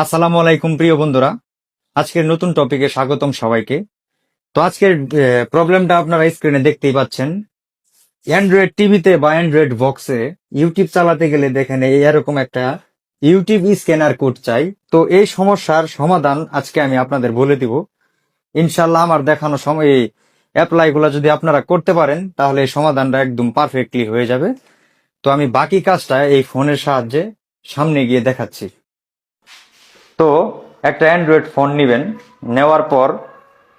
আসসালামু আলাইকুম প্রিয় বন্ধুরা, আজকের নতুন টপিকে স্বাগতম সবাইকে। তো আজকের প্রবলেমটা আপনারা স্ক্রিনে দেখতেই পাচ্ছেন। অ্যান্ড্রয়েড টিভিতে বা অ্যান্ড্রয়েড বক্সে ইউটিউব চালাতে গেলে দেখেন এরকম একটা ইউটিউব স্ক্যানার কোড চাই। তো এই সমস্যার সমাধান আজকে আমি আপনাদের বলে দিব। ইনশাল্লাহ আমার দেখানো সময় এই অ্যাপ্লাই গুলা যদি আপনারা করতে পারেন তাহলে এই সমাধানটা একদম পারফেক্টলি হয়ে যাবে। তো আমি বাকি কাজটা এই ফোনের সাহায্যে সামনে গিয়ে দেখাচ্ছি। তো একটা অ্যান্ড্রয়েড ফোন নেবেন, নেওয়ার পর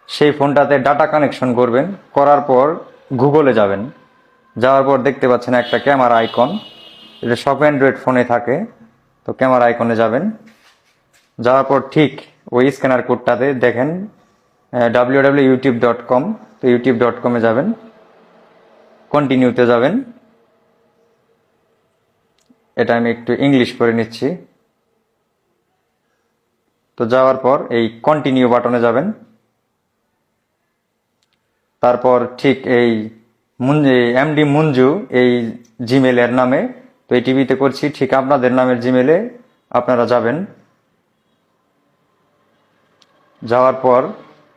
সেই ফোনটাতে ডাটা কানেকশন করবেন, করার পর গুগলে যাবেন, যাওয়ার পর দেখতে পাচ্ছেন একটা ক্যামেরা আইকন, এটা সব অ্যান্ড্রয়েড ফোনে থাকে। তো ক্যামেরা আইকনে যাবেন, যাওয়ার পর ঠিক ওই স্ক্যানার কোডটাতে দেখেন www.youtube.com। তো youtube.com-এ যাবেন, কন্টিনিউতে যাবেন। এটা আমি একটু ইংলিশ করে নিচ্ছি। তো যাওয়ার পর এই কন্টিনিউ বাটনে যাবেন, তারপর ঠিক এই এমডি মঞ্জু এই জিমেল এর নামে, তো এই টিভিতে করছি, ঠিক আপনাদের নামের জিমেলে আপনারা যাবেন। যাওয়ার পর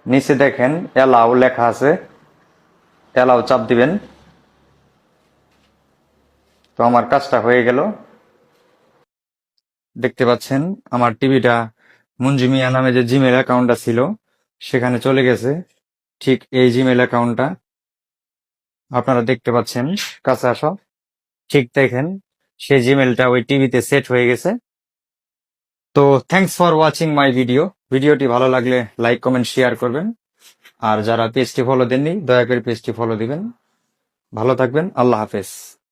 নিচে দেখেন অ্যালাউ লেখা আছে, অ্যালাউ চাপ দিবেন। তো আমার কাজটা হয়ে গেল। দেখতে পাচ্ছেন আমার টিভিটা মঞ্জু মিয়া নামে যে জিমেল অ্যাকাউন্টটা ছিল সেখানে চলে গেছে। ঠিক এই জিমেল অ্যাকাউন্টটা আপনারা দেখতে পাচ্ছেন, কাছে আসো, ঠিক দেখেন সেই জিমেলটা ওই টিভিতে সেট হয়ে গেছে। তো থ্যাঙ্কস ফর ওয়াচিং মাই ভিডিওটি ভালো লাগলে লাইক কমেন্ট শেয়ার করবেন, আর যারা পেজটি ফলো দেননি দয়া করে পেজটি ফলো দিবেন। ভালো থাকবেন, আল্লাহ হাফেজ।